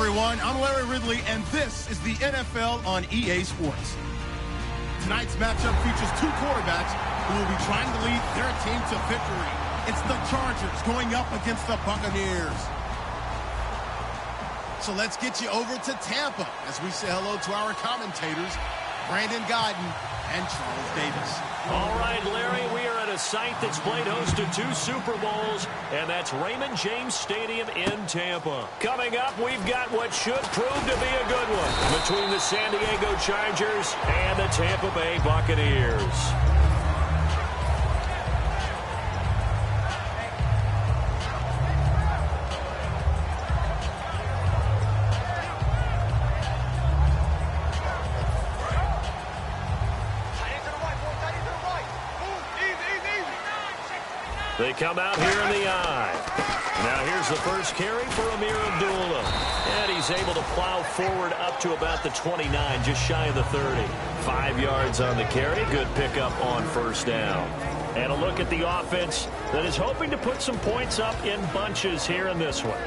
everyone. I'm Larry Ridley, and this is the NFL on EA Sports. Tonight's matchup features two quarterbacks who will be trying to lead their team to victory. It's the Chargers going up against the Buccaneers. So let's get you over to Tampa as we say hello to our commentators, Brandon Godden and Charles Davis. All right, Larry, we are at a site that's played host to 2 Super Bowls, and that's Raymond James Stadium in Tampa. Coming up, we've got what should prove to be a good one between the San Diego Chargers and the Tampa Bay Buccaneers. They come out here in the eye. Now here's the first carry for Amir Abdullah. And he's able to plow forward up to about the 29, just shy of the 30. 5 yards on the carry. Good pickup on first down. And a look at the offense that is hoping to put some points up in bunches here in this one.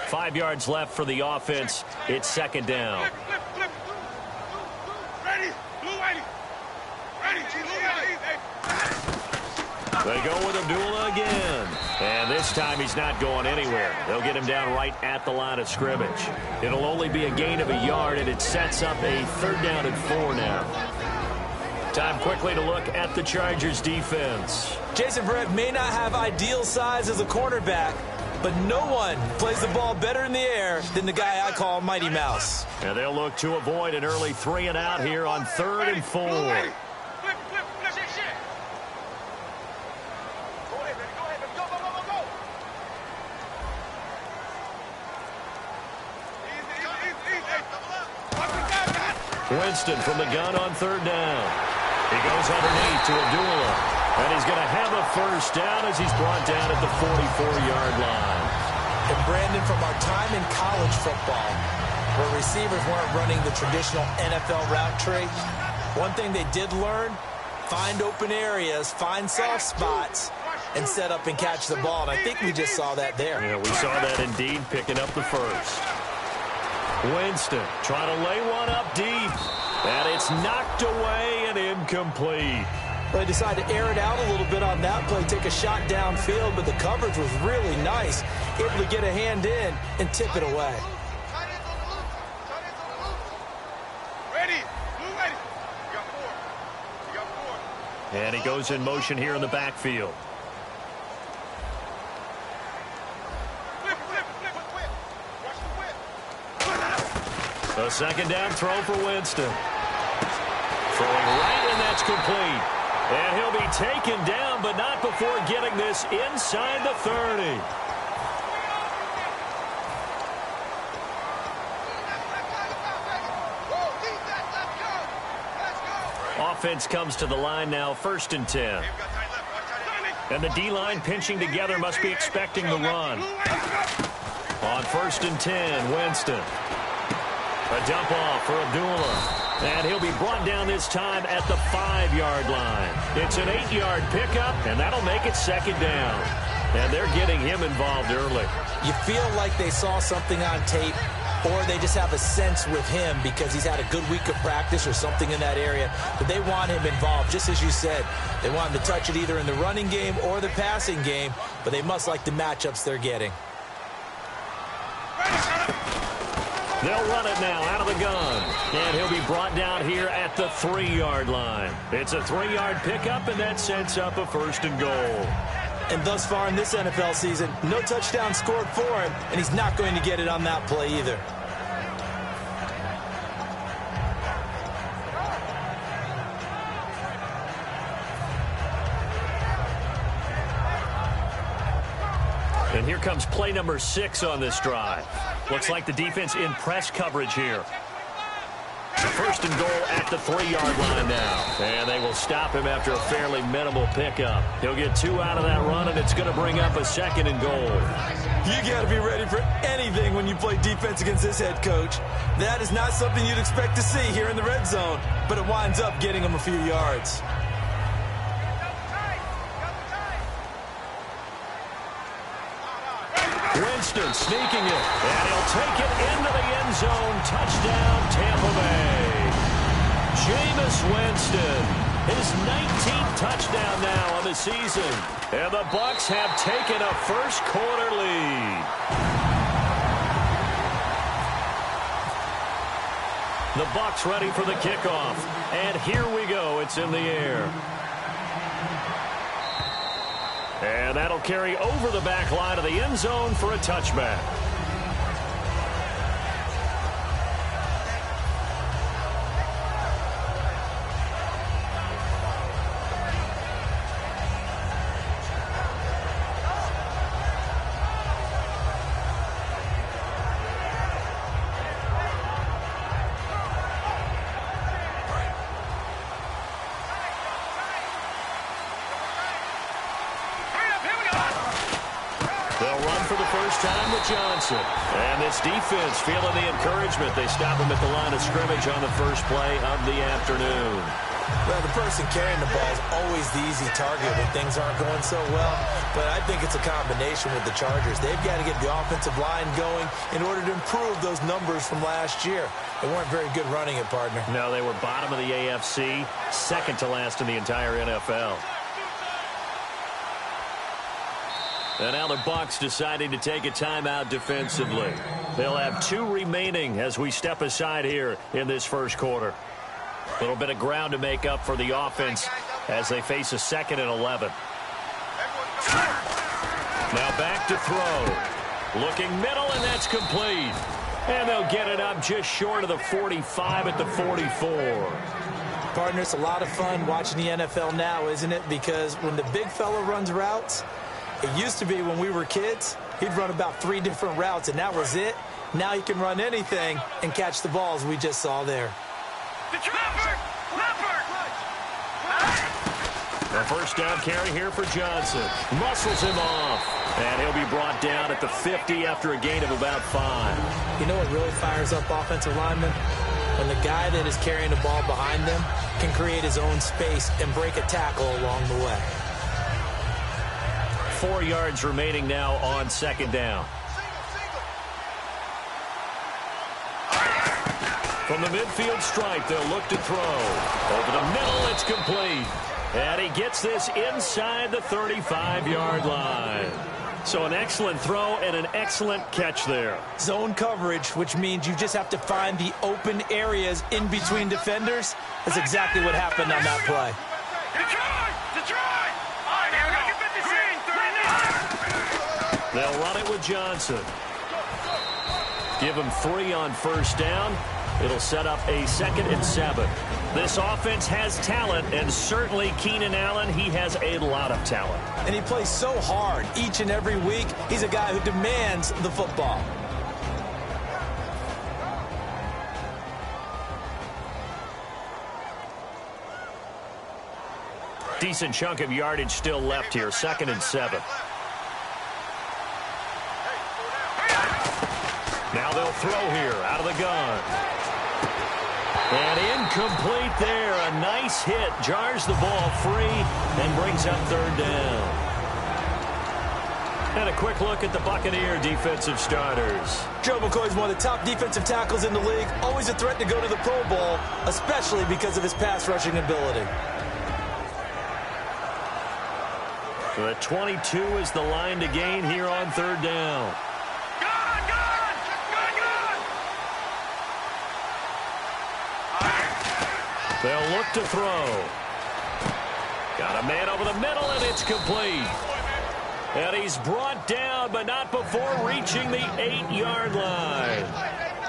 Five yards left for the offense. It's second down. They go with Abdullah again. And this time he's not going anywhere. They'll get him down right at the line of scrimmage. It'll only be a gain of a yard, and it sets up a 3rd down and 4 now. Time quickly to look at the Chargers defense. Jason Verrett may not have ideal size as a cornerback, but no one plays the ball better in the air than the guy I call Mighty Mouse. And they'll look to avoid an early 3 and out here on 3rd and 4. Winston from the gun on 3rd down. He goes underneath to Abdullah. And he's going to have a first down as he's brought down at the 44-yard line. And Brandon, from our time in college football, where receivers weren't running the traditional NFL route tree, one thing they did learn, find open areas, find soft spots, and set up and catch the ball. And I think we just saw that there. Yeah, we saw that indeed, picking up the first. Winston trying to lay one up deep. And it's knocked away and incomplete. They decided to air it out a little bit on that play, take a shot downfield, but the coverage was really nice, able to get a hand in and tip it away. And he goes in motion here in the backfield. A 2nd down throw for Winston. Throwing right, and that's complete. And he'll be taken down, but not before getting this inside the 30. Offense comes to the line now, 1st and 10. And the D-line pinching together must be expecting the run. On 1st and 10, Winston. A dump off for Abdullah. And he'll be brought down this time at the 5-yard line. It's an 8-yard pickup, and that'll make it 2nd down. And they're getting him involved early. You feel like they saw something on tape, or they just have a sense with him because he's had a good week of practice or something in that area. But they want him involved, just as you said. They want him to touch it either in the running game or the passing game, but they must like the matchups they're getting. They'll run it now out of the gun. And he'll be brought down here at the 3-yard line. It's a 3-yard pickup, and that sets up a 1st and goal. And thus far in this NFL season, no touchdown scored for him, and he's not going to get it on that play either. And here comes play number 6 on this drive. Looks like the defense in press coverage here. First and goal at the 3-yard line now. And they will stop him after a fairly minimal pickup. He'll get 2 out of that run, and it's going to bring up a 2nd and goal. You got to be ready for anything when you play defense against this head coach. That is not something you'd expect to see here in the red zone, but it winds up getting him a few yards. Winston sneaking it, and he'll take it into the end zone. Touchdown, Tampa Bay. Jameis Winston, his 19th touchdown now of the season. And the Bucs have taken a first-quarter lead. The Bucs ready for the kickoff. And here we go. It's in the air. And that'll carry over the back line of the end zone for a touchback. Johnson. And this defense feeling the encouragement. They stop him at the line of scrimmage on the first play of the afternoon. Well, the person carrying the ball is always the easy target when things aren't going so well. But I think it's a combination with the Chargers. They've got to get the offensive line going in order to improve those numbers from last year. They weren't very good running it, partner. No, they were bottom of the AFC, second to last in the entire NFL. And now the Bucs deciding to take a timeout defensively. They'll have 2 remaining as we step aside here in this first quarter. A little bit of ground to make up for the offense as they face a 2nd and 11. Now back to throw. Looking middle, and that's complete. And they'll get it up just short of the 45 at the 44. Partner, it's a lot of fun watching the NFL now, isn't it? Because when the big fella runs routes, it used to be when we were kids, he'd run about 3 different routes, and that was it. Now he can run anything and catch the balls we just saw there. A first down carry here for Johnson. Muscles him off. And he'll be brought down at the 50 after a gain of about 5. You know what really fires up offensive linemen? When the guy that is carrying the ball behind them can create his own space and break a tackle along the way. 4 yards remaining now on 2nd down. From the midfield stripe, they'll look to throw. Over the middle, it's complete. And he gets this inside the 35-yard line. So an excellent throw and an excellent catch there. Zone coverage, which means you just have to find the open areas in between defenders. That's exactly what happened on that play. They'll run it with Johnson. Give him 3 on first down. It'll set up a 2nd and 7. This offense has talent, and certainly Keenan Allen, he has a lot of talent. And he plays so hard each and every week. He's a guy who demands the football. Decent chunk of yardage still left here, 2nd and 7. Now they'll throw here out of the gun. And incomplete there. A nice hit. Jars the ball free and brings up 3rd down. And a quick look at the Buccaneer defensive starters. Joe McCoy's one of the top defensive tackles in the league. Always a threat to go to the Pro Bowl, especially because of his pass rushing ability. So the 22 is the line to gain here on 3rd down. They'll look to throw. Got a man over the middle, and it's complete. And he's brought down, but not before reaching the 8-yard line.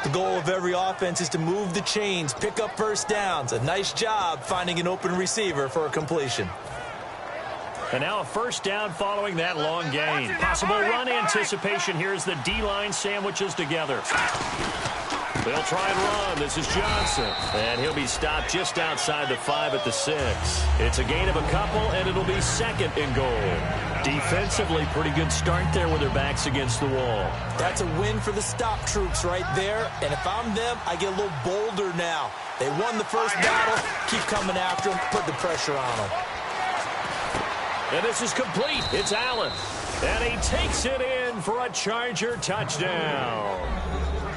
The goal of every offense is to move the chains, pick up first downs. A nice job finding an open receiver for a completion. And now a first down following that long gain. Possible run anticipation here as the D-line sandwiches together. They'll try and run. This is Johnson. And he'll be stopped just outside the 5 at the 6. It's a gain of a couple, and it'll be second and goal. Defensively, pretty good start there with their backs against the wall. That's a win for the stop troops right there. And if I'm them, I get a little bolder now. They won the first battle. Keep coming after them. Put the pressure on them. And this is complete. It's Allen. And he takes it in for a Charger touchdown.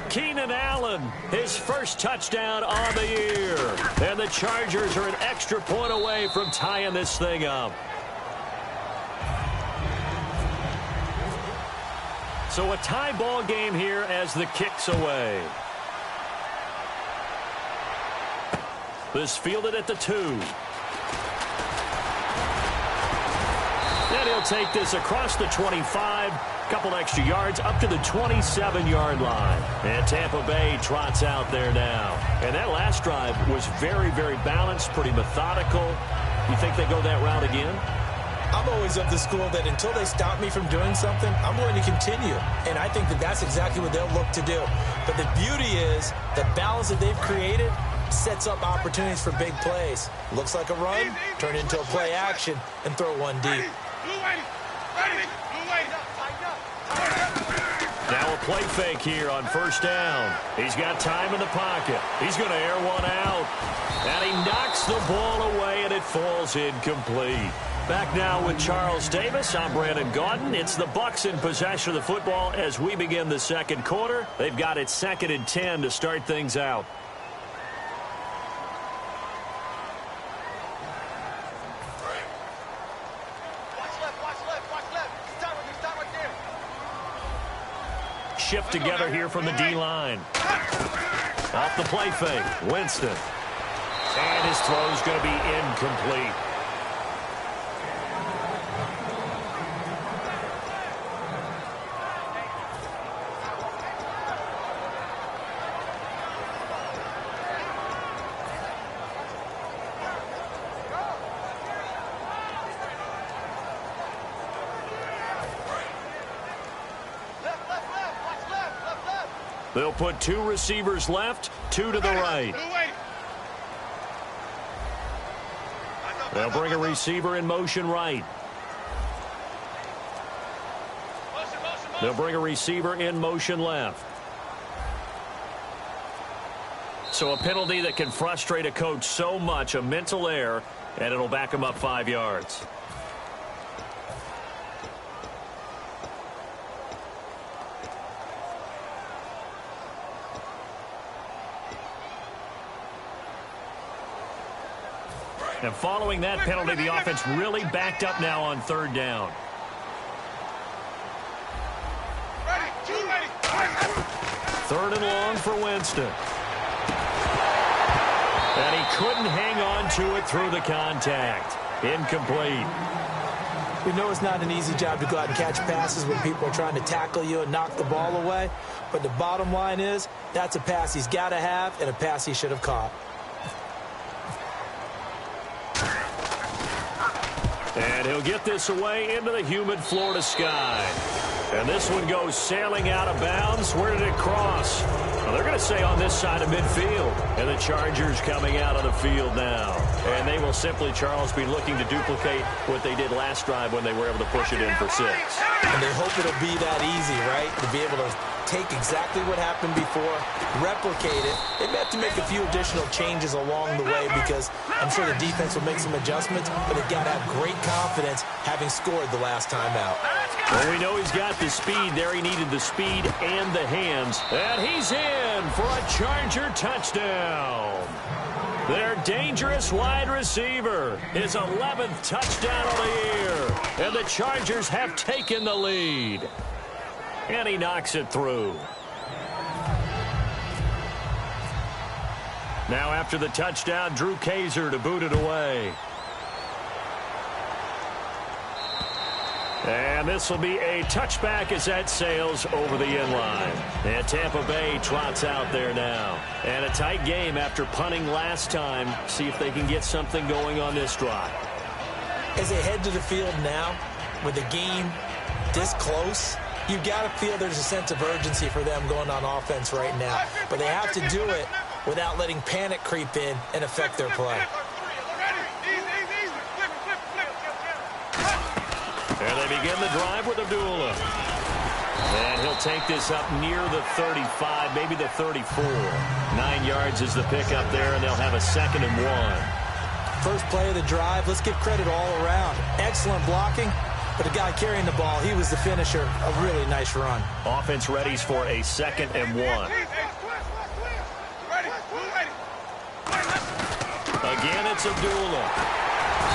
Keenan Allen, his first touchdown on the year. And the Chargers are an extra point away from tying this thing up. So a tie ball game here as the kick's away. This fielded at the 2. And he'll take this across the 25. Couple extra yards up to the 27-yard line. And Tampa Bay trots out there now. And that last drive was very, very balanced, pretty methodical. You think they go that route again? I'm always of the school that until they stop me from doing something, I'm going to continue. And I think that that's exactly what they'll look to do. But the beauty is the balance that they've created sets up opportunities for big plays. Looks like a run, turn it into a play action, and throw one deep. Now a play fake here on first down. He's got time in the pocket. He's going to air one out. And he knocks the ball away, and it falls incomplete. Back now with Charles Davis. I'm Brandon Gaudin. It's the Bucs in possession of the football as we begin the second quarter. They've got it 2nd and 10 to start things out. Shift together here from the D-line. Off the play fake, Winston. And his throw's going to be incomplete. They'll put 2 receivers left, 2 to the right. They'll bring a receiver in motion right. They'll bring a receiver in motion left. So a penalty that can frustrate a coach so much, a mental error, and it'll back him up 5 yards. And following that penalty, the offense really backed up now on 3rd down. Third and long for Winston. And he couldn't hang on to it through the contact. Incomplete. We know it's not an easy job to go out and catch passes when people are trying to tackle you and knock the ball away. But the bottom line is, that's a pass he's got to have and a pass he should have caught. And he'll get this away into the humid Florida sky. And this one goes sailing out of bounds. Where did it cross? Well, they're going to say on this side of midfield. And the Chargers coming out of the field now. And they will simply, Charles, be looking to duplicate what they did last drive when they were able to push it in for 6. And they hope it'll be that easy, right? To be able to take exactly what happened before, replicate it. They may have to make a few additional changes along the way because I'm sure the defense will make some adjustments, but they've got to have great confidence having scored the last time out. Well, we know he's got the speed there. He needed the speed and the hands. And he's in for a Charger touchdown. Their dangerous wide receiver, his 11th touchdown of the year. And the Chargers have taken the lead. And he knocks it through. Now after the touchdown, Drew Kaiser to boot it away. And this will be a touchback as that sails over the end line. And Tampa Bay trots out there now. And a tight game after punting last time. See if they can get something going on this drive. As they head to the field now, with the game this close, You've got to feel there's a sense of urgency for them going on offense right now. But they have to do it without letting panic creep in and affect their play. And they begin the drive with Abdullah. And he'll take this up near the 35, maybe the 34. 9 yards is the pickup there, and they'll have a 2nd and 1. First play of the drive, let's give credit all around. Excellent blocking, but the guy carrying the ball, he was the finisher. A really nice run. Offense readies for a 2nd and 1. Again, it's Abdullah.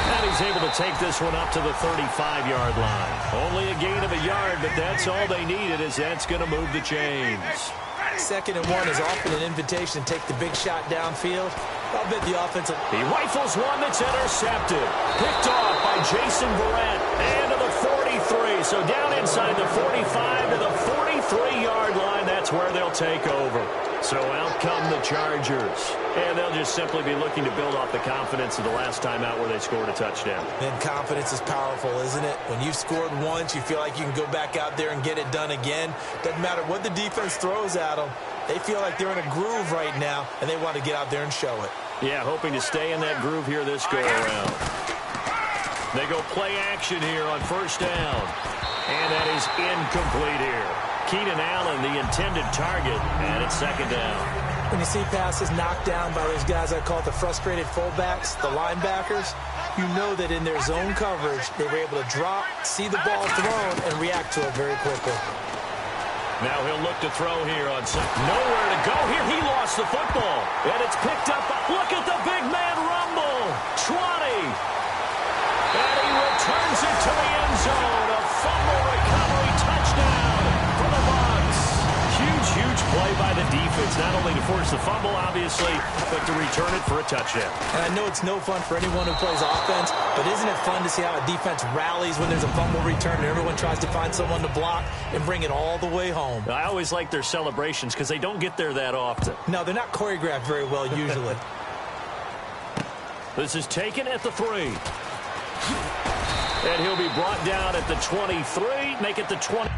And he's able to take this one up to the 35-yard line. Only a gain of a yard, but that's all they needed, as that's going to move the chains. 2nd and 1 is often an invitation to take the big shot downfield. I'll bet the offensive... He rifles one that's intercepted. Picked off by Jason Verrett. And to the 43. So down inside the 45 to the 43-yard line. That's where they'll take over. So out come the Chargers. And they'll just simply be looking to build off the confidence of the last time out where they scored a touchdown. And confidence is powerful, isn't it? When you've scored once, you feel like you can go back out there and get it done again. Doesn't matter what the defense throws at them. They feel like they're in a groove right now, and they want to get out there and show it. Yeah, hoping to stay in that groove here this go-around. They go play action here on 1st down. And that is incomplete here. Keenan Allen, the intended target, and it's 2nd down. When you see passes knocked down by those guys I call the frustrated fullbacks, the linebackers, you know that in their zone coverage, they were able to drop, see the ball thrown, and react to it very quickly. Now he'll look to throw here on second. Nowhere to go here. He lost the football. And it's picked up. Look at the big man rumble. 20. And he returns it to the end zone. A fumble recovery touchdown for the Bucs. Huge play by the defense. Not only to force the fumble, obviously, but to return it for a touchdown. And I know it's no fun for anyone who plays offense, but isn't it fun to see how a defense rallies when there's a fumble return and everyone tries to find someone to block and bring it all the way home? I always like their celebrations because they don't get there that often. No, they're not choreographed very well usually. This is taken at the 3. And he'll be brought down at the 23, make it the 20.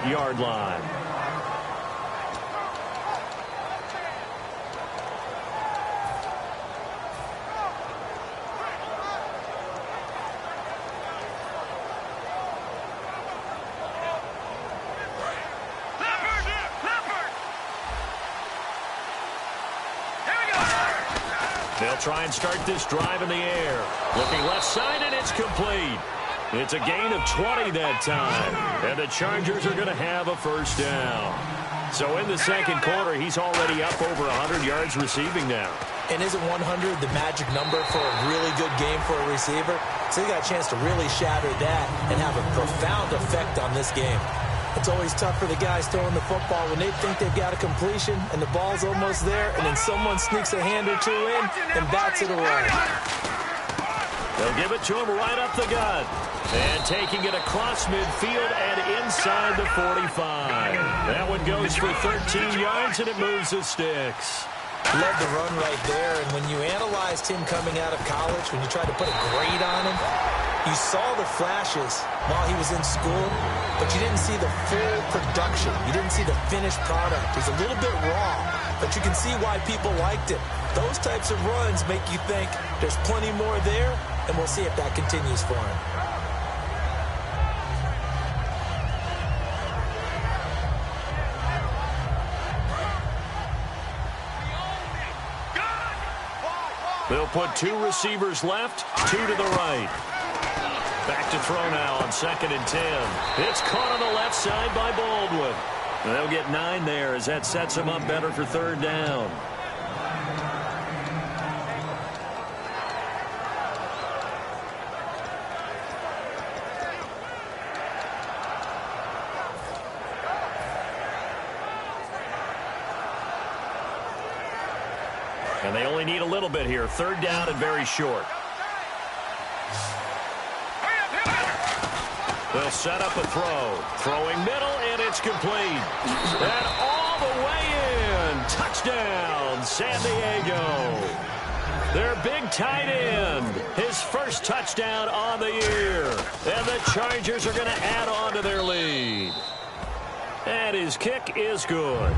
Yard line. They'll try and start this drive in the air. Looking left side, and it's complete. It's a gain of 20 that time. And the Chargers are going to have a 1st down. So in the 2nd quarter, he's already up over 100 yards receiving now. And isn't 100 the magic number for a really good game for a receiver? So he got a chance to really shatter that and have a profound effect on this game. It's always tough for the guys throwing the football when they think they've got a completion and the ball's almost there, and then someone sneaks a hand or two in and bats it away. They'll give it to him right up the gut. And taking it across midfield and inside the 45. That one goes for 13 yards, and it moves the sticks. Love the run right there, and when you analyzed him coming out of college, when you tried to put a grade on him, you saw the flashes while he was in school, but you didn't see the full production. You didn't see the finished product. He's a little bit raw, but you can see why people liked it. Those types of runs make you think there's plenty more there, and we'll see if that continues for him. They'll put 2 receivers left, 2 to the right. Back to throw now on 2nd and 10. It's caught on the left side by Baldwin. And they'll get 9 there as that sets them up better for 3rd down. And they only need a little bit here. 3rd down and very short. They'll set up a throw. Throwing middle, and it's complete. And all the way in. Touchdown, San Diego. Their big tight end, his first touchdown on the year. And the Chargers are going to add on to their lead. And his kick is good.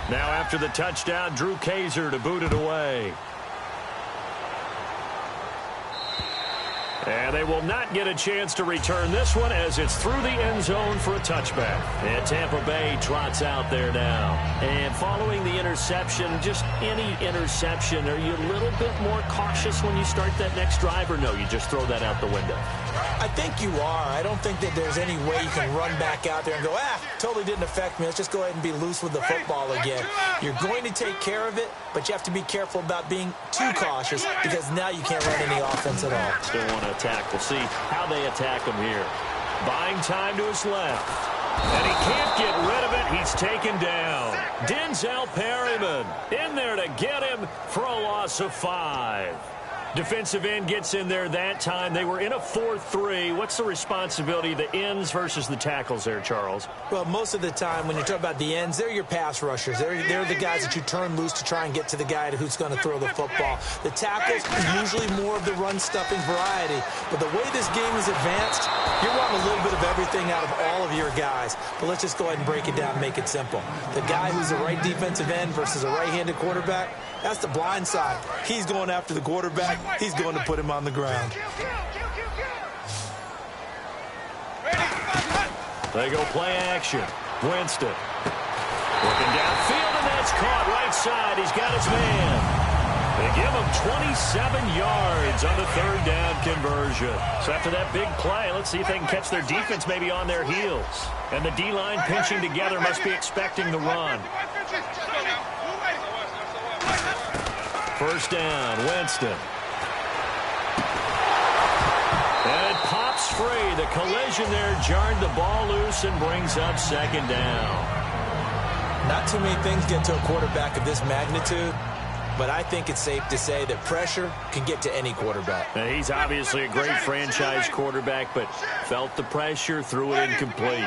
Now after the touchdown, Drew Kaiser to boot it away. And they will not get a chance to return this one as it's through the end zone for a touchback. And Tampa Bay trots out there now. And following the interception, just any interception, are you a little bit more cautious when you start that next drive, or no, you just throw that out the window? I think you are. I don't think that there's any way you can run back out there and go, totally didn't affect me. Let's just go ahead and be loose with the football again. You're going to take care of it, but you have to be careful about being too cautious because now you can't run any offense at all. Still want to attack. We'll see how they attack him here. Buying time to his left. And he can't get rid of it. He's taken down. Denzel Perryman in there to get him for a loss of 5. Defensive end gets in there that time. They were in a 4-3. What's the responsibility of the ends versus the tackles there, Charles? Well, most of the time when you talk about the ends, they're your pass rushers. They're the guys that you turn loose to try and get to the guy who's going to throw the football. The tackles are usually more of the run-stuffing variety. But the way this game is advanced, you're wanting a little bit of everything out of all of your guys. But let's just go ahead and break it down and make it simple. The guy who's a right defensive end versus a right-handed quarterback, that's the blind side. He's going after the quarterback. He's going to put him on the ground. They go play action. Winston. Looking downfield, and that's caught right side. He's got his man. They give him 27 yards on the third down conversion. So after that big play, let's see if they can catch their defense maybe on their heels. And the D-line pinching together must be expecting the run. First down, Winston. And it pops free. The collision there jarred the ball loose and brings up second down. Not too many things get to a quarterback of this magnitude, but I think it's safe to say that pressure can get to any quarterback. Now, he's obviously a great franchise quarterback, but felt the pressure, threw it incomplete.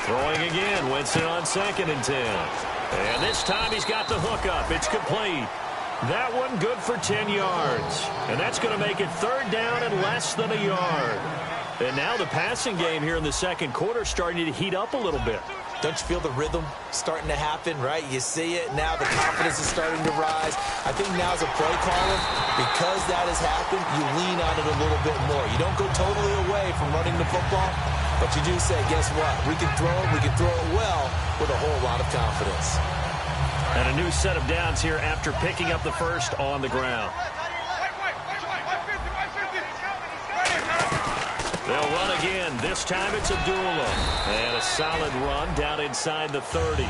Throwing again, Winston on 2nd and 10. And this time he's got the hook up. It's complete. That one good for 10 yards. And that's going to make it third down and less than a yard. And now the passing game here in the second quarter starting to heat up a little bit. Don't you feel the rhythm starting to happen, right? You see it now. The confidence is starting to rise. I think now as a play caller, because that has happened, you lean on it a little bit more. You don't go totally away from running the football, but you do say, guess what? We can throw it well with a whole lot of confidence. And a new set of downs here after picking up the first on the ground. They'll run again. This time it's Abdullah. And a solid run down inside the 30.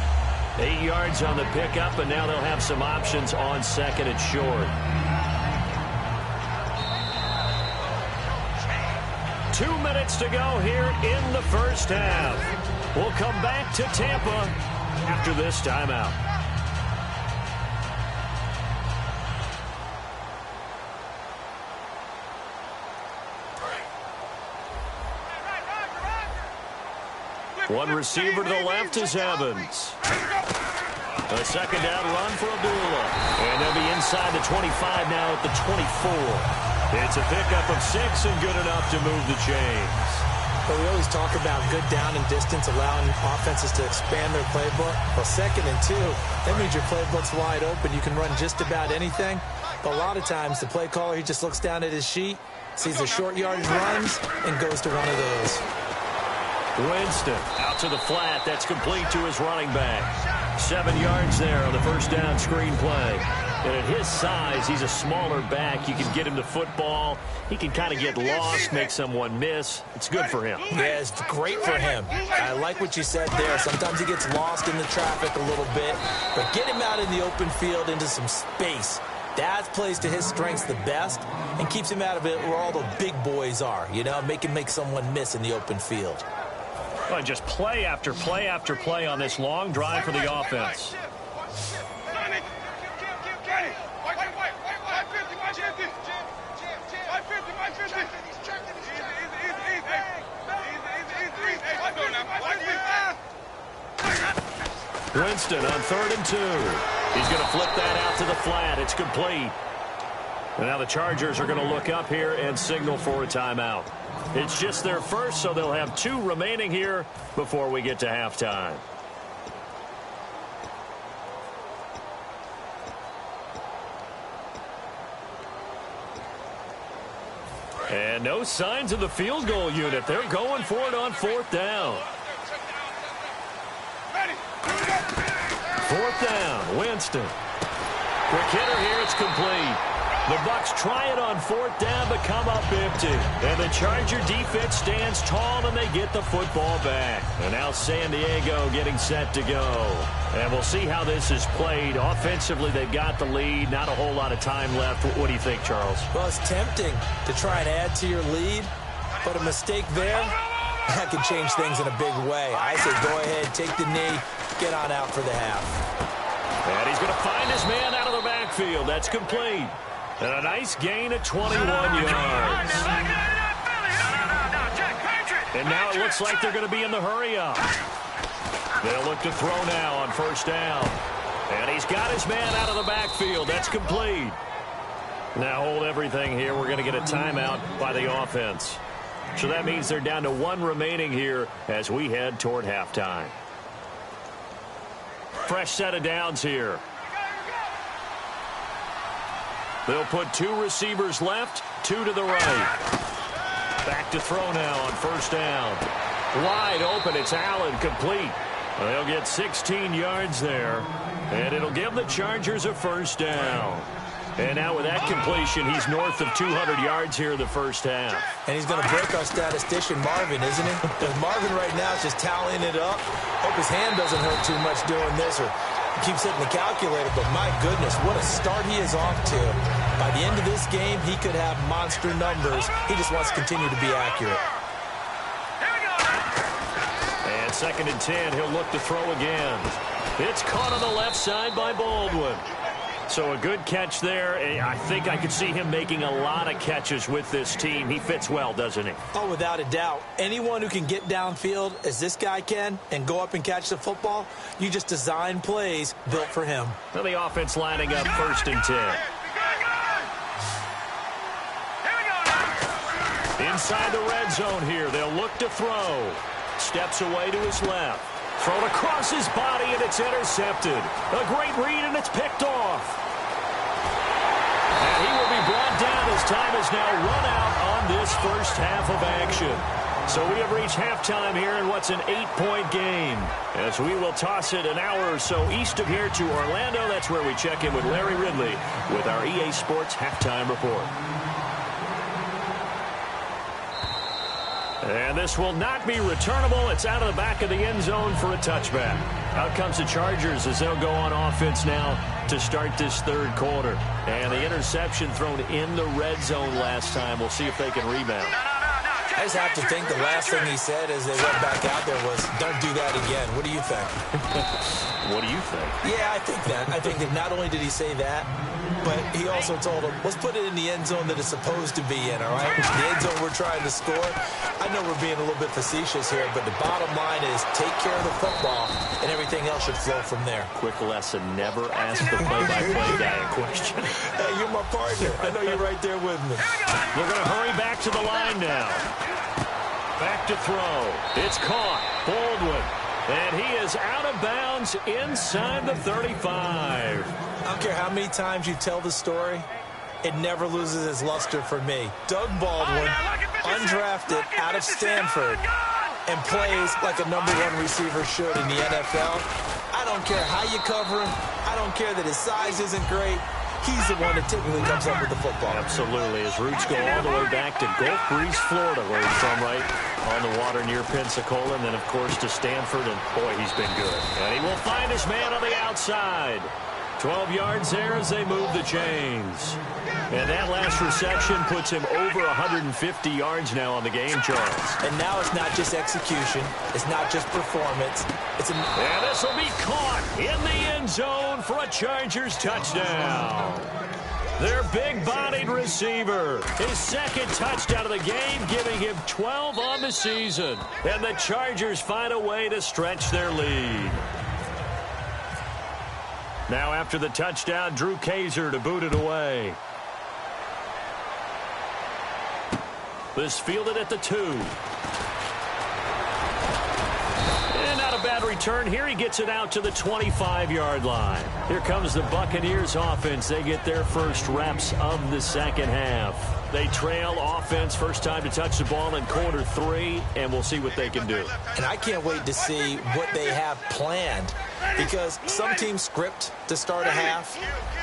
8 yards on the pickup, and now they'll have some options on second and short. 2 minutes to go here in the first half. We'll come back to Tampa after this timeout. One receiver to the left is Evans. A second down run for Abdullah. And they'll be inside the 25 now at the 24. It's a pickup of 6 and good enough to move the chains. But we always talk about good down and distance, allowing offenses to expand their playbook. Well, 2nd and 2, that means your playbook's wide open. You can run just about anything. But a lot of times, the play caller, he just looks down at his sheet, sees the short yardage runs, and goes to one of those. Winston out to the flat. That's complete to his running back. 7 yards there on the first down screen play. And at his size, he's a smaller back. You can get him the football. He can kind of get lost, make someone miss. It's good for him. Yeah, it's great for him. I like what you said there. Sometimes he gets lost in the traffic a little bit. But get him out in the open field into some space. That plays to his strengths the best and keeps him out of it where all the big boys are. You know, make someone miss in the open field. Well, just play after play after play on this long drive for the offense. Winston on 3rd and 2. He's going to flip that out to the flat. It's complete. And now the Chargers are going to look up here and signal for a timeout. It's just their first, so they'll have 2 remaining here before we get to halftime. And no signs of the field goal unit. They're going for it on 4th down. 4th down, Winston. Quick hitter here, it's complete. The Bucs try it on 4th down, but come up empty. And the Charger defense stands tall, and they get the football back. And now San Diego getting set to go. And we'll see how this is played. Offensively, they've got the lead. Not a whole lot of time left. What do you think, Charles? Well, it's tempting to try and add to your lead, but a mistake there, that could change things in a big way. I say go ahead, take the knee, get on out for the half. And he's going to find his man out of the backfield. That's complete. And a nice gain of 21 yards. And now it looks like they're going to be in the hurry-up. They'll look to throw now on 1st down. And he's got his man out of the backfield. That's complete. Now hold everything here. We're going to get a timeout by the offense. So that means they're down to 1 remaining here as we head toward halftime. Fresh set of downs here. They'll put 2 receivers left, 2 to the right. Back to throw now on 1st down. Wide open, it's Allen, complete. They'll get 16 yards there, and it'll give the Chargers a 1st down. And now with that completion, he's north of 200 yards here in the first half. And he's going to break our statistician, Marvin, isn't he? Because Marvin right now is just tallying it up. Hope his hand doesn't hurt too much doing this, or keeps hitting the calculator. But my goodness, what a start he is off to. By the end of this game, he could have monster numbers. He just wants to continue to be accurate. And 2nd and 10, he'll look to throw again. It's caught on the left side by Baldwin. So a good catch there. I think I could see him making a lot of catches with this team. He fits well, doesn't he? Oh, without a doubt. Anyone who can get downfield, as this guy can, and go up and catch the football, you just design plays built for him. Well, the offense lining up 1st and 10. Inside the red zone here. They'll look to throw. Steps away to his left. Thrown across his body, and it's intercepted. A great read, and it's picked off. And he will be brought down as time is now run out on this first half of action. So we have reached halftime here in what's an 8-point game. As we will toss it an hour or so east of here to Orlando. That's where we check in with Larry Ridley with our EA Sports Halftime Report. And this will not be returnable. It's out of the back of the end zone for a touchback. Out comes the Chargers as they'll go on offense now to start this 3rd quarter. And the interception thrown in the red zone last time. We'll see if they can rebound. I just have to think the last thing he said as they went back out there was, don't do that again. What do you think? What do you think? Yeah, I think that. I think that not only did he say that, but he also told him, let's put it in the end zone that it's supposed to be in, all right? The end zone we're trying to score. I know we're being a little bit facetious here, but the bottom line is take care of the football, and everything else should flow from there. Quick lesson, never ask the play-by-play guy a question. Hey, you're my partner. I know you're right there with me. We're going to hurry back to the line now. Back to throw. It's caught. Baldwin. And he is out of bounds inside the 35. I don't care how many times you tell the story, it never loses its luster for me. Doug Baldwin, undrafted out of Stanford, and plays like a #1 receiver should in the NFL. I don't care how you cover him. I don't care that his size isn't great. He's the one that typically comes up with the football. Absolutely. His roots go all the way back to Gulf Breeze, Florida, where he's from, right on the water near Pensacola, and then, of course, to Stanford, and, boy, he's been good. And he will find his man on the outside. 12 yards there as they move the chains. And that last reception puts him over 150 yards now on the game, Charles. And now it's not just execution. It's not just performance. And this will be caught in the end zone for a Chargers touchdown. Their big-bodied receiver. His 2nd touchdown of the game, giving him 12 on the season. And the Chargers find a way to stretch their lead. Now after the touchdown, Drew Kaiser to boot it away. This fielded at the 2. And not a bad return here. He gets it out to the 25-yard line. Here comes the Buccaneers offense. They get their first reps of the second half. They trail offense first time to touch the ball in quarter 3, and we'll see what they can do. And I can't wait to see what they have planned, because some teams script to start a half.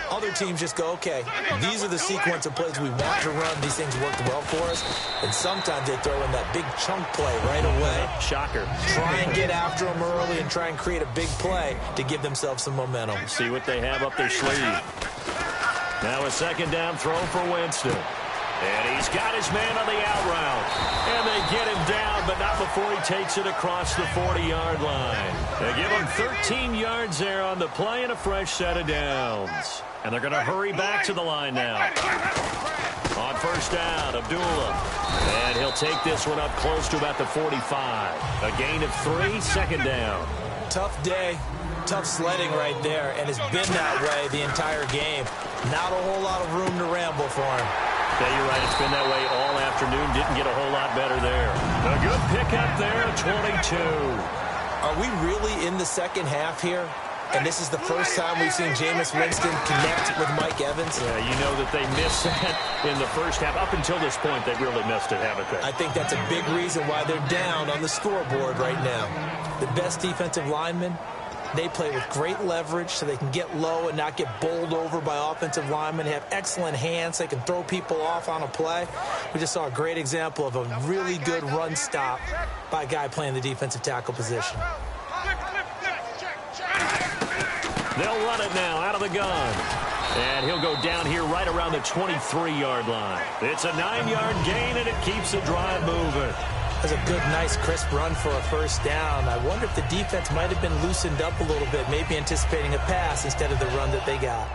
Other teams just go, okay, these are the sequence of plays we want to run. These things worked well for us. And sometimes they throw in that big chunk play right away. Shocker. Try and get after them early and try and create a big play to give themselves some momentum. See what they have up their sleeve. Now a second down throw for Winston. And he's got his man on the out route. And they get him down, but not before he takes it across the 40-yard line. They give him 13 yards there on the play and a fresh set of downs. And they're going to hurry back to the line now. On first down, Abdullah. And he'll take this one up close to about the 45. A gain of 3, second down. Tough day. Tough sledding right there, and it's been that way the entire game. Not a whole lot of room to ramble for him. Yeah, you're right. It's been that way all afternoon. Didn't get a whole lot better there. A good pickup there, 22. Are we really in the second half here? And this is the first time we've seen Jameis Winston connect with Mike Evans? Yeah, you know that they missed that in the first half. Up until this point, they've really missed it, haven't they? I think that's a big reason why they're down on the scoreboard right now. The best defensive linemen, they play with great leverage so they can get low and not get bowled over by offensive linemen. They have excellent hands. They can throw people off on a play. We just saw a great example of a really good run stop by a guy playing the defensive tackle position. They'll run it now out of the gun. And he'll go down here right around the 23-yard line. It's a 9-yard gain, and it keeps the drive moving. That's a good, nice, crisp run for a first down. I wonder if the defense might have been loosened up a little bit, maybe anticipating a pass instead of the run that they got.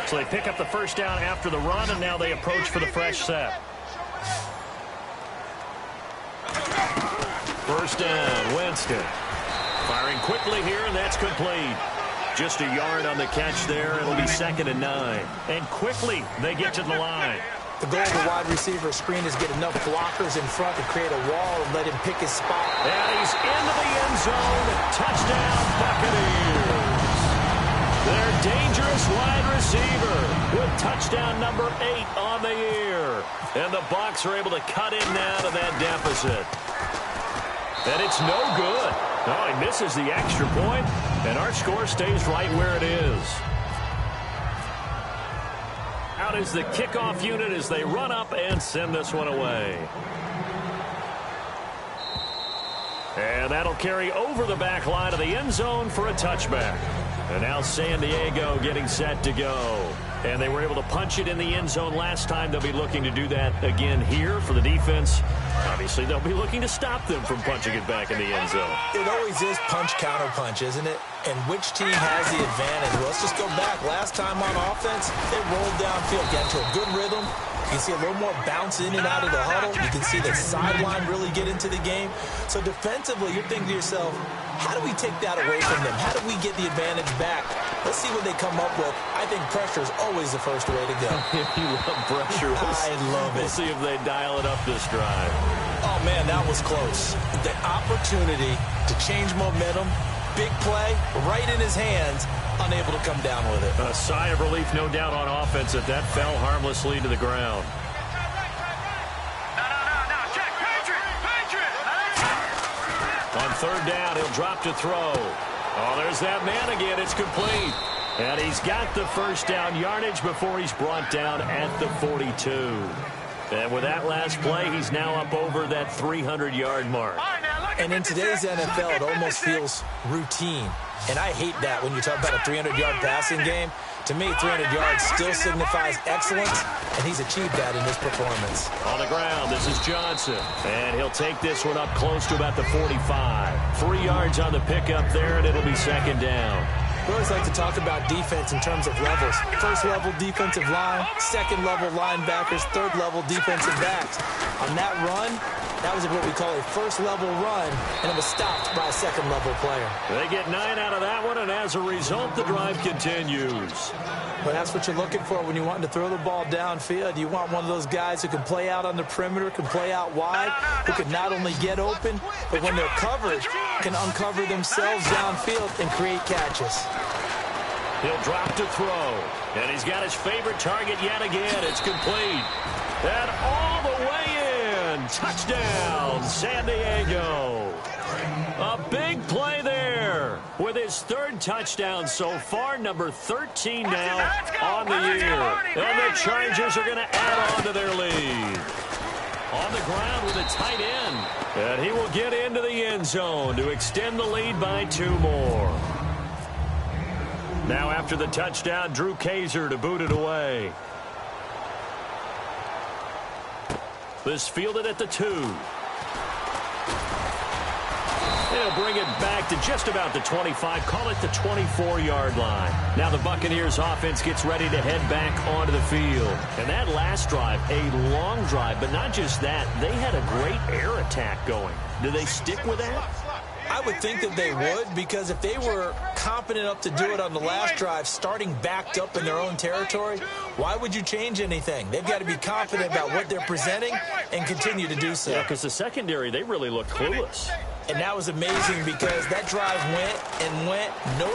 So they pick up the first down after the run, and now they approach for the fresh set. First down, Winston. Firing quickly here, and that's complete. Just a yard on the catch there. It'll be 2nd and 9. And quickly they get to the line. The goal of the wide receiver screen is get enough blockers in front to create a wall and let him pick his spot. And he's into the end zone. Touchdown, Buccaneers. Their dangerous wide receiver with touchdown number 8 on the year. And the Bucs are able to cut in now to that deficit. And it's no good. Oh, he misses the extra point, and our score stays right where it is. Out is the kickoff unit as they run up and send this one away. And that'll carry over the back line of the end zone for a touchback. And now San Diego getting set to go. And they were able to punch it in the end zone last time. They'll be looking to do that again here for the defense. Obviously, they'll be looking to stop them from punching it back in the end zone. It always is punch-counter-punch, isn't it? And which team has the advantage? Well, let's just go back. Last time on offense, they rolled downfield, got into a good rhythm. You can see a little more bounce in and out of the huddle. You can see the sideline really get into the game. So defensively, you're thinking to yourself, how do we take that away from them? How do we get the advantage back? Let's see what they come up with. I think pressure is always the first way to go. You love pressure. I love it. We'll see if they dial it up this drive. Oh, man, that was close. The opportunity to change momentum, big play, right in his hands, unable to come down with it. A sigh of relief, no doubt, on offense that fell harmlessly to the ground. On third down, he'll drop to throw. Oh, there's that man again. It's complete. And he's got the first down yardage before he's brought down at the 42. And with that last play, he's now up over that 300-yard mark. And in today's NFL, it almost feels routine. And I hate that when you talk about a 300-yard passing game. To me, 300 yards still signifies excellence, and he's achieved that in this performance. On the ground, this is Johnson. And he'll take this one up close to about the 45. 3 yards on the pickup there, and it'll be second down. We always like to talk about defense in terms of levels. First-level defensive line, second-level linebackers, third-level defensive backs. On that run, that was what we call a first-level run, and it was stopped by a second-level player. They get 9 out of that one, and as a result, the drive continues. But that's what you're looking for when you want to throw the ball downfield. You want one of those guys who can play out on the perimeter, can play out wide, who can not only get open, but when they're covered, can uncover themselves downfield and create catches. He'll drop to throw, and he's got his favorite target yet again. It's complete. And all the way in. Touchdown, San Diego. A big play there with his third touchdown so far, number 13 now on the year. And the Chargers are going to add on to their lead. On the ground with a tight end. And he will get into the end zone to extend the lead by 2 more. Now after the touchdown, Drew Kaiser to boot it away. This fielded at the 2. They'll bring it back to just about the 25, call it the 24-yard line. Now the Buccaneers offense gets ready to head back onto the field. And that last drive, a long drive, but not just that, they had a great air attack going. Do they stick with that? I would think that they would, because if they were confident enough to do it on the last drive, starting backed up in their own territory, why would you change anything? They've got to be confident about what they're presenting and continue to do so. Yeah, because the secondary, they really looked clueless. And that was amazing because that drive went and went. And the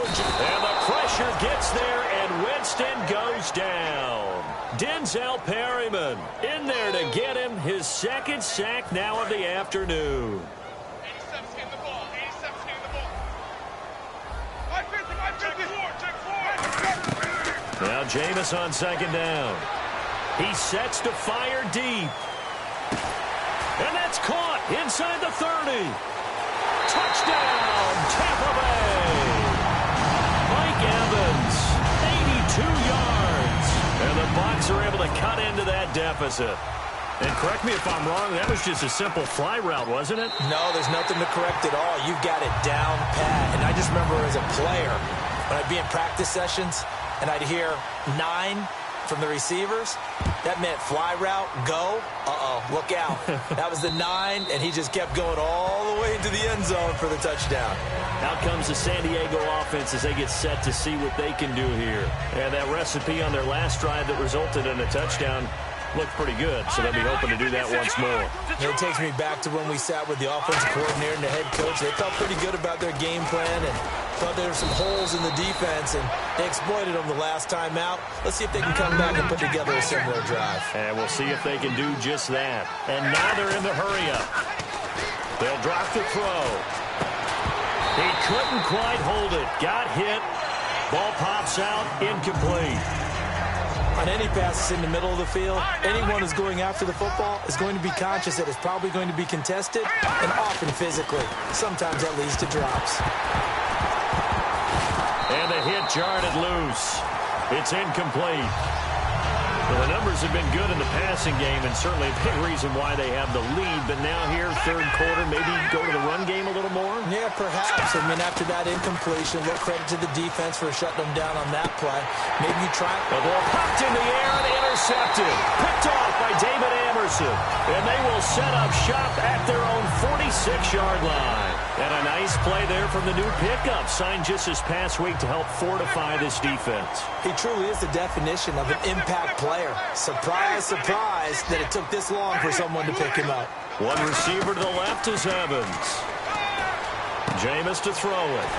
pressure gets there, and Winston goes down. Denzel Perryman in there to get him his second sack now of the afternoon. Now Jameis on second down. He sets to fire deep. And that's caught inside the 30. Touchdown, Tampa Bay. Mike Evans, 82 yards. And the Bucs are able to cut into that deficit. And correct me if I'm wrong, that was just a simple fly route, wasn't it? No, there's nothing to correct at all. You've got it down pat. And I just remember as a player, when I'd be in practice sessions, and I'd hear 9 from the receivers, that meant fly route, go, look out. That was the 9, and he just kept going all the way into the end zone for the touchdown. Out comes the San Diego offense as they get set to see what they can do here. And that recipe on their last drive that resulted in a touchdown looked pretty good, so they'll be hoping to do that once more. It takes me back to when we sat with the offensive coordinator and the head coach. They felt pretty good about their game plan and thought there were some holes in the defense, and they exploited them the last time out. Let's see if they can come back and put together a similar drive. And we'll see if they can do just that. And now they're in the hurry-up. They'll drop the throw. He couldn't quite hold it. Got hit. Ball pops out. Incomplete. On any passes in the middle of the field, anyone who's going after the football is going to be conscious that it's probably going to be contested, and often physically. Sometimes that leads to drops. And the hit jarred it loose. It's incomplete. Well, the numbers have been good in the passing game, and certainly a big reason why they have the lead. But now here, third quarter, maybe go to the run game a little more? Yeah, perhaps. I mean, after that incompletion, a little credit to the defense for shutting them down on that play. Maybe you try. The ball popped in the air and intercepted. Picked off by David Amerson. And they will set up shop at their own 46-yard line. And a nice play there from the new pickup, signed just this past week to help fortify this defense. He truly is the definition of an impact player. Surprise, surprise that it took this long for someone to pick him up. One receiver to the left is Evans. Jameis to throw it.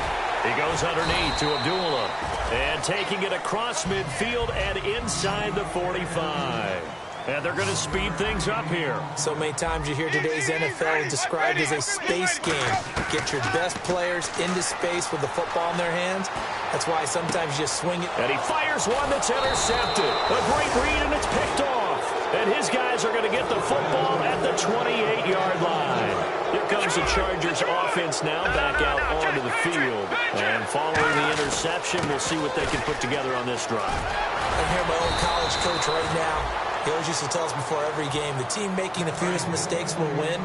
He goes underneath to Abdullah. And taking it across midfield and inside the 45. And they're going to speed things up here. So many times you hear today's NFL described as a space game. Get your best players into space with the football in their hands. That's why sometimes you just swing it. And he fires one that's intercepted. A great read, and it's picked off. And his guys are going to get the football at the 28-yard line. Here comes the Chargers offense now back out onto the field. And following the interception, we'll see what they can put together on this drive. I hear my old college coach right now. He always used to tell us before every game, the team making the fewest mistakes will win.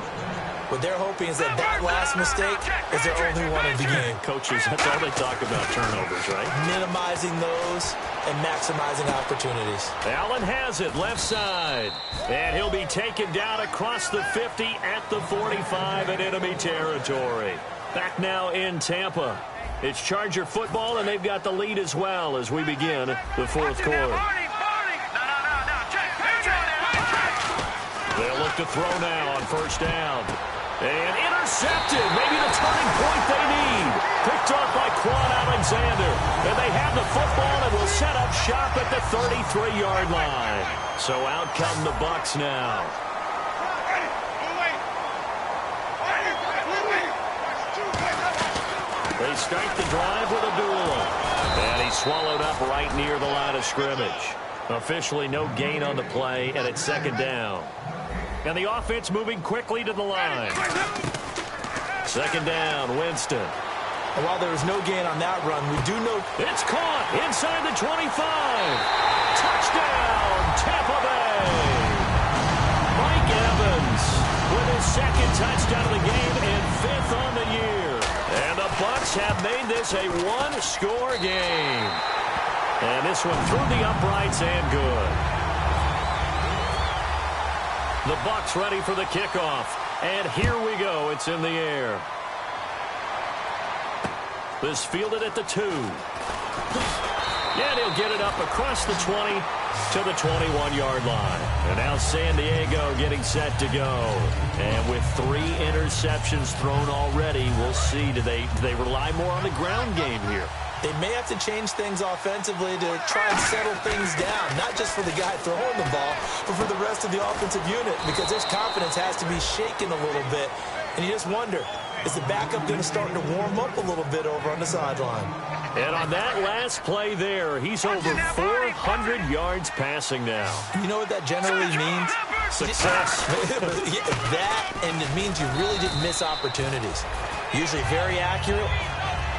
What they're hoping is that last mistake is their only one of the game. Coaches, that's all they talk about, turnovers, right? Minimizing those and maximizing opportunities. Allen has it, left side. And he'll be taken down across the 50 at the 45 in enemy territory. Back now in Tampa. It's Charger football, and they've got the lead as well as we begin the fourth quarter. They'll look to throw now on first down. And intercepted. Maybe the turning point they need. Picked off by Quan Alexander. And they have the football and will set up shop at the 33-yard line. So out come the Bucs now. They start the drive with a duel. And he's swallowed up right near the line of scrimmage. Officially no gain on the play, and it's second down. And the offense moving quickly to the line. Second down, Winston. And while there was no gain on that run, we do know it's caught inside the 25. Touchdown, Tampa Bay. Mike Evans with his second touchdown of the game and fifth on the year. And the Bucs have made this a one-score game. And this one through the uprights and good. The Bucs ready for the kickoff. And here we go. It's in the air. This fielded at the 2. Yeah, he'll get it up across the 20 to the 21-yard line. And now San Diego getting set to go. And with 3 interceptions thrown already, we'll see. Do they rely more on the ground game here? They may have to change things offensively to try and settle things down, not just for the guy throwing the ball, but for the rest of the offensive unit, because his confidence has to be shaken a little bit. And you just wonder, is the backup going to start to warm up a little bit over on the sideline? And on that last play there, he's over 400 yards passing now. You know what that generally means? Success. That, and it means you really didn't miss opportunities. Usually very accurate.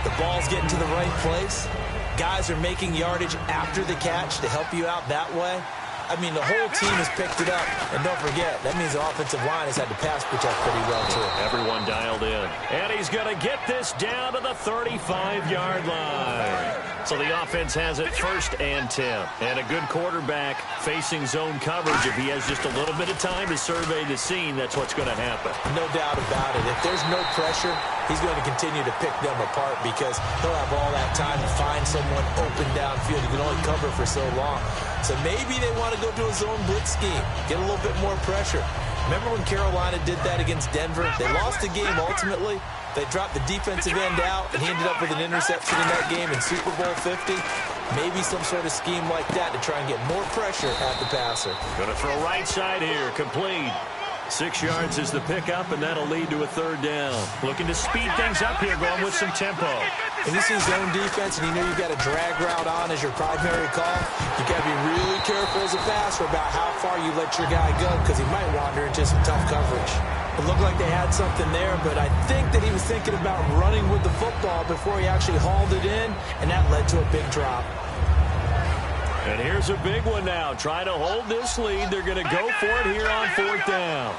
The ball's getting to the right place. Guys are making yardage after the catch to help you out that way. I mean, the whole team has picked it up. And don't forget, that means the offensive line has had to pass protect pretty well, too. Everyone dialed in. And he's going to get this down to the 35-yard line. So the offense has it 1st and 10. And a good quarterback facing zone coverage. If he has just a little bit of time to survey the scene, that's what's going to happen. No doubt about it. If there's no pressure, he's going to continue to pick them apart because he'll have all that time to find someone open downfield. He can only cover for so long. So maybe they want to go to a zone blitz scheme, get a little bit more pressure. Remember when Carolina did that against Denver? They lost the game ultimately. They dropped the defensive end out, and he ended up with an interception in that game in Super Bowl 50. Maybe some sort of scheme like that to try and get more pressure at the passer. Going to throw right side here, complete. 6 yards is the pickup, and that'll lead to a 3rd down. Looking to speed things up here, going with some tempo. When you see zone defense and you know you've got a drag route on as your primary call, you got to be really careful as a passer about how far you let your guy go because he might wander into some tough coverage. It looked like they had something there, but I think that he was thinking about running with the football before he actually hauled it in, and that led to a big drop. And here's a big one now. Trying to hold this lead. They're going to go for it here on 4th down.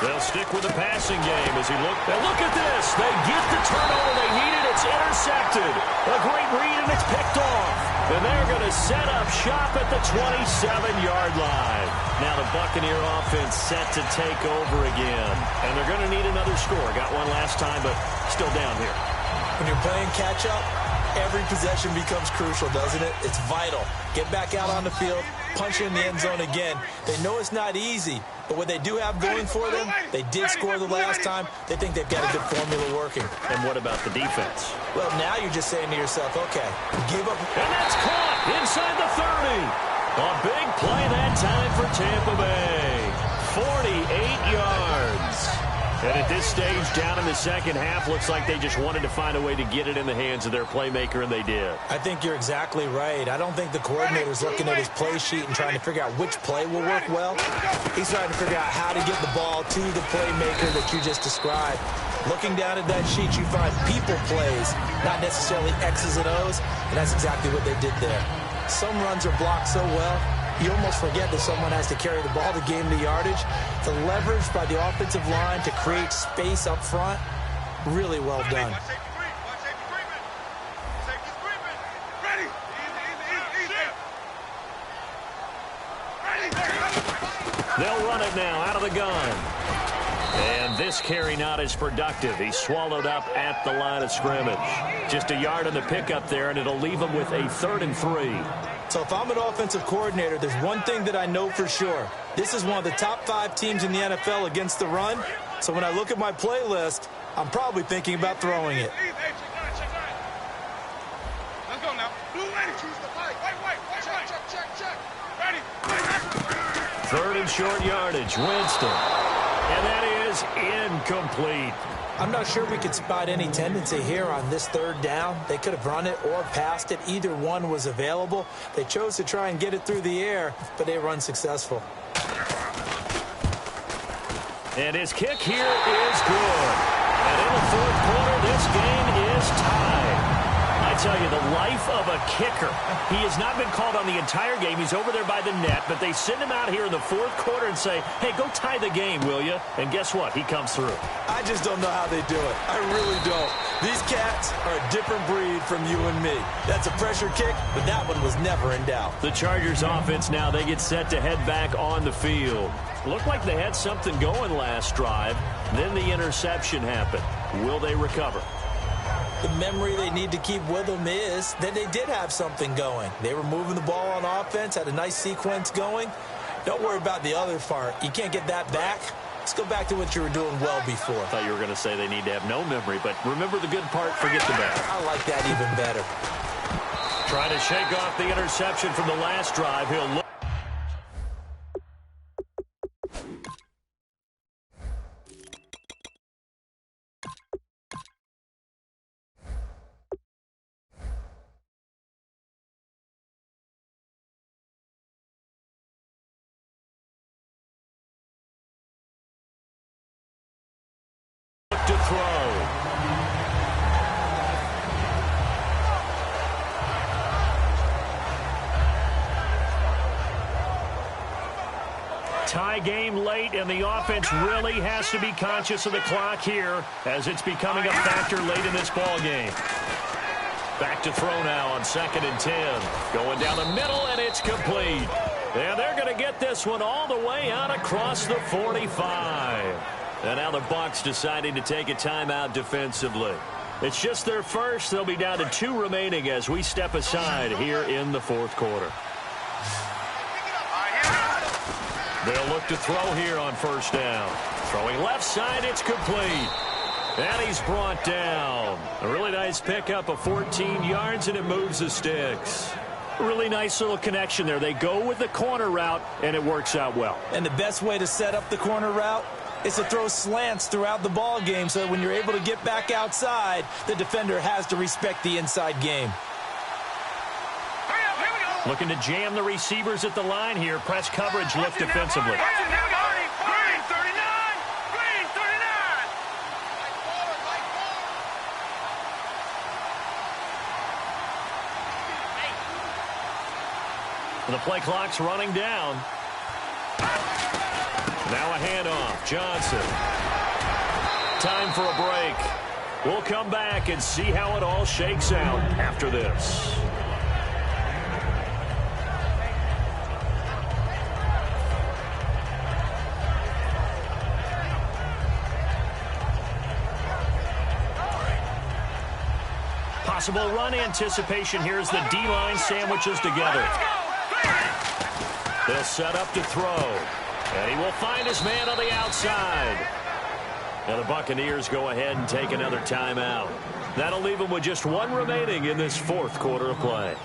They'll stick with the passing game as he looked. And look at this. They get the turnover they needed. It's intercepted. A great read, and it's picked off. And they're going to set up shop at the 27-yard line. Now the Buccaneer offense set to take over again. And they're going to need another score. Got one last time, but still down here. When you're playing catch-up, every possession becomes crucial, doesn't it? It's vital. Get back out on the field, punch in the end zone again. They know it's not easy, but what they do have going for them, they did score the last time. They think they've got a good formula working. And what about the defense? Well, now you're just saying to yourself, okay, give up. And that's caught inside the 30. A big play that time for Tampa Bay. 48 yards. And at this stage, down in the second half, looks like they just wanted to find a way to get it in the hands of their playmaker, and they did. I think you're exactly right. I don't think the coordinator's looking at his play sheet and trying to figure out which play will work well. He's trying to figure out how to get the ball to the playmaker that you just described. Looking down at that sheet, you find people plays, not necessarily X's and O's, and that's exactly what they did there. Some runs are blocked so well, you almost forget that someone has to carry the ball to gain the yardage. The leverage by the offensive line to create space up front, really well done. They'll run it now out of the gun. And this carry not as productive. He's swallowed up at the line of scrimmage. Just a yard on the pickup there, and it'll leave him with a 3rd and 3. So if I'm an offensive coordinator, there's one thing that I know for sure. This is one of the top 5 teams in the NFL against the run. So when I look at my playlist, I'm probably thinking about throwing it. Let's go now. Choose the fight. Wait. Check. Ready. 3rd and short yardage. Winston. And that is incomplete. I'm not sure we could spot any tendency here on this 3rd down. They could have run it or passed it. Either one was available. They chose to try and get it through the air, but they were unsuccessful. And his kick here is good. And in the 4th quarter, this game is tied. I tell you, the life of a kicker. He has not been called on the entire game. He's over there by the net, but they send him out here in the 4th quarter and say, hey, go tie the game, will you? And guess what? He comes through. I just don't know how they do it. I really don't. These cats are a different breed from you and me. That's a pressure kick, but that one was never in doubt. The Chargers offense now, they get set to head back on the field. Looked like they had something going last drive. Then the interception happened. Will they recover? The memory they need to keep with them is that they did have something going. They were moving the ball on offense, had a nice sequence going. Don't worry about the other part. You can't get that back. Let's go back to what you were doing well before. I thought you were going to say they need to have no memory, but remember the good part, forget the bad. I like that even better. Trying to shake off the interception from the last drive. He'll look. To throw. Tie game late, and the offense really has to be conscious of the clock here as it's becoming a factor late in this ball game. Back to throw now on 2nd and 10. Going down the middle, and it's complete. And they're going to get this one all the way out across the 45. And now the Bucs deciding to take a timeout defensively. It's just their first. They'll be down to 2 remaining as we step aside here in the 4th quarter. They'll look to throw here on 1st down. Throwing left side, it's complete. And he's brought down. A really nice pickup of 14 yards, and it moves the sticks. A really nice little connection there. They go with the corner route, and it works out well. And the best way to set up the corner route is to throw slants throughout the ball game so that when you're able to get back outside, the defender has to respect the inside game. Looking to jam the receivers at the line here. Press coverage look defensively. The play clock's running down. Now a handoff. Johnson. Time for a break. We'll come back and see how it all shakes out after this. Possible run anticipation here as the D-line sandwiches together. They'll set up to throw. And he will find his man on the outside. And the Buccaneers go ahead and take another timeout. That'll leave them with just 1 remaining in this 4th quarter of play.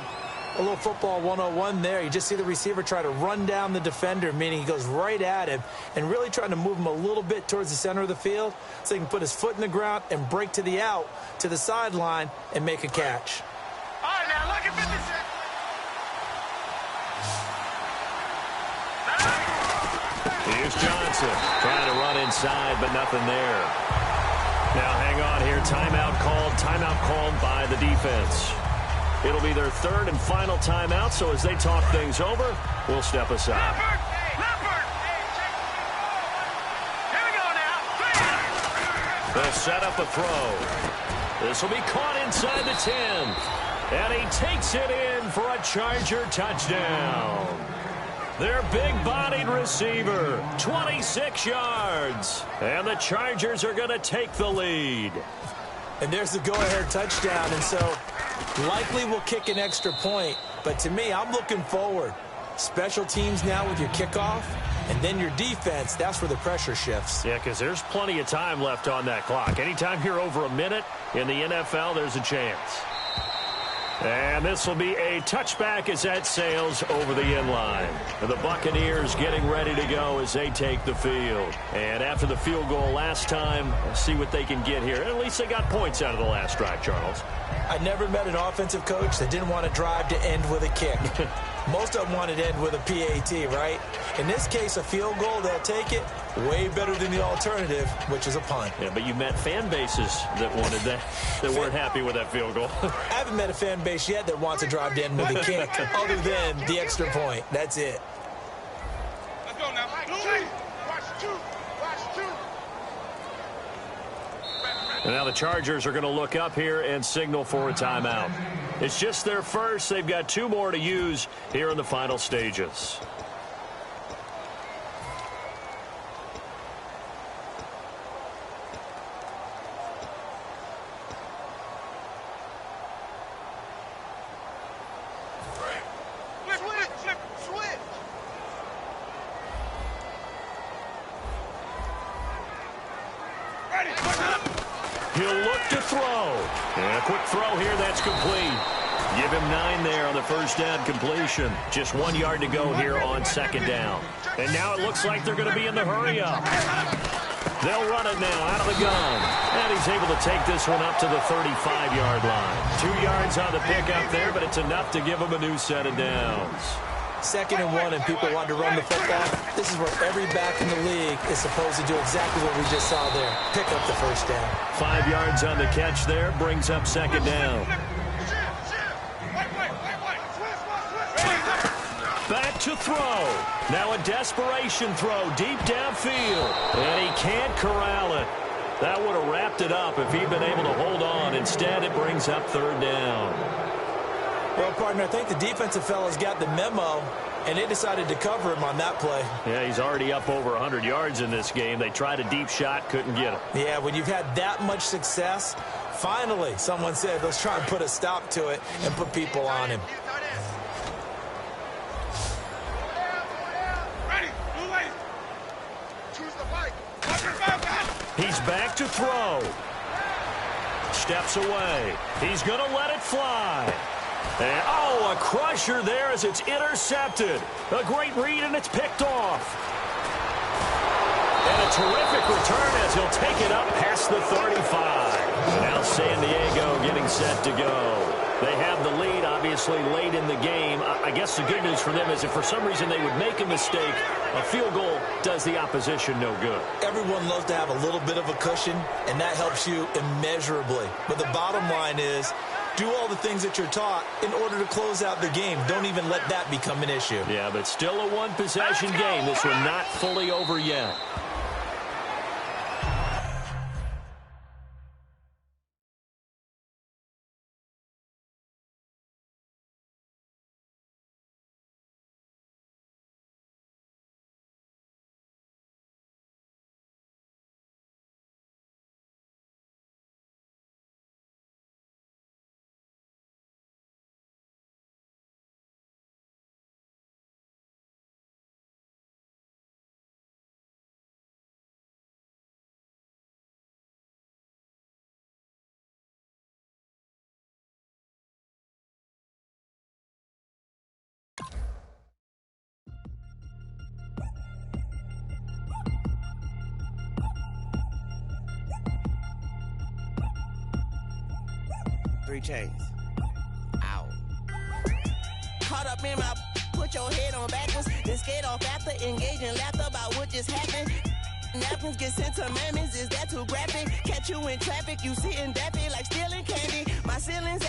A little football 101 there. You just see the receiver try to run down the defender, meaning he goes right at him and really trying to move him a little bit towards the center of the field so he can put his foot in the ground and break to the out, to the sideline, and make a catch. All right, now look at 56. Here's Johnson trying to run inside, but nothing there. Now hang on here. Timeout called by the defense. It'll be their third and final timeout, so as they talk things over, we'll step aside. They'll set up a throw. This will be caught inside the 10. And he takes it in for a Charger touchdown. Their big-bodied receiver, 26 yards. And the Chargers are going to take the lead. And there's the go-ahead touchdown. And so likely we'll kick an extra point. But to me, I'm looking forward. Special teams now with your kickoff. And then your defense, that's where the pressure shifts. Yeah, because there's plenty of time left on that clock. Anytime you're over a minute in the NFL, there's a chance. And this will be a touchback as that sails over the end line. The Buccaneers getting ready to go as they take the field. And after the field goal last time, let's see what they can get here. At least they got points out of the last drive, Charles. I never met an offensive coach that didn't want to drive to end with a kick. Most of them wanted to end with a PAT, right? In this case, a field goal, they'll take it. Way better than the alternative, which is a punt. Yeah, but you met fan bases that wanted that, that weren't happy with that field goal. I haven't met a fan base yet that wants to drive to end with a kick, other than the extra point. That's it. Let's go now. Watch two. And now the Chargers are going to look up here and signal for a timeout. It's just their first. They've got 2 more to use here in the final stages. He'll look to throw. And a quick throw here, that's complete. Give him 9 there on the first down completion. Just 1 yard to go here on second down. And now it looks like they're going to be in the hurry-up. They'll run it now out of the gun. And he's able to take this one up to the 35-yard line. 2 yards on the pickup there, but it's enough to give him a new set of downs. 2nd and 1 and people want to run the football. This is where every back in the league is supposed to do exactly what we just saw there. Pick up the first down. 5 yards on the catch there, brings up second down. Back to throw. Now a desperation throw deep downfield. And he can't corral it. That would have wrapped it up if he'd been able to hold on. Instead, it brings up 3rd down. Well, partner, I think the defensive fellas got the memo, and they decided to cover him on that play. Yeah, he's already up over 100 yards in this game. They tried a deep shot, couldn't get him. Yeah, when you've had that much success, finally someone said, let's try and put a stop to it and put people on him. He's back to throw. Steps away. He's going to let it fly. And, oh, a crusher there as it's intercepted. A great read, and it's picked off. And a terrific return as he'll take it up past the 35. Now San Diego getting set to go. They have the lead, obviously, late in the game. I guess the good news for them is if for some reason they would make a mistake, a field goal does the opposition no good. Everyone loves to have a little bit of a cushion, and that helps you immeasurably. But the bottom line is, do all the things that you're taught in order to close out the game. Don't even let that become an issue. Yeah, but still a one-possession game. This one not fully over yet. Three chains. Ow. Caught up in my, put your head on backwards, then skate off after engaging laughter about what just happened. Napkins get sent to mammies, is that too graphic? Catch you in traffic, you sitting dappy like stealing candy. My ceiling's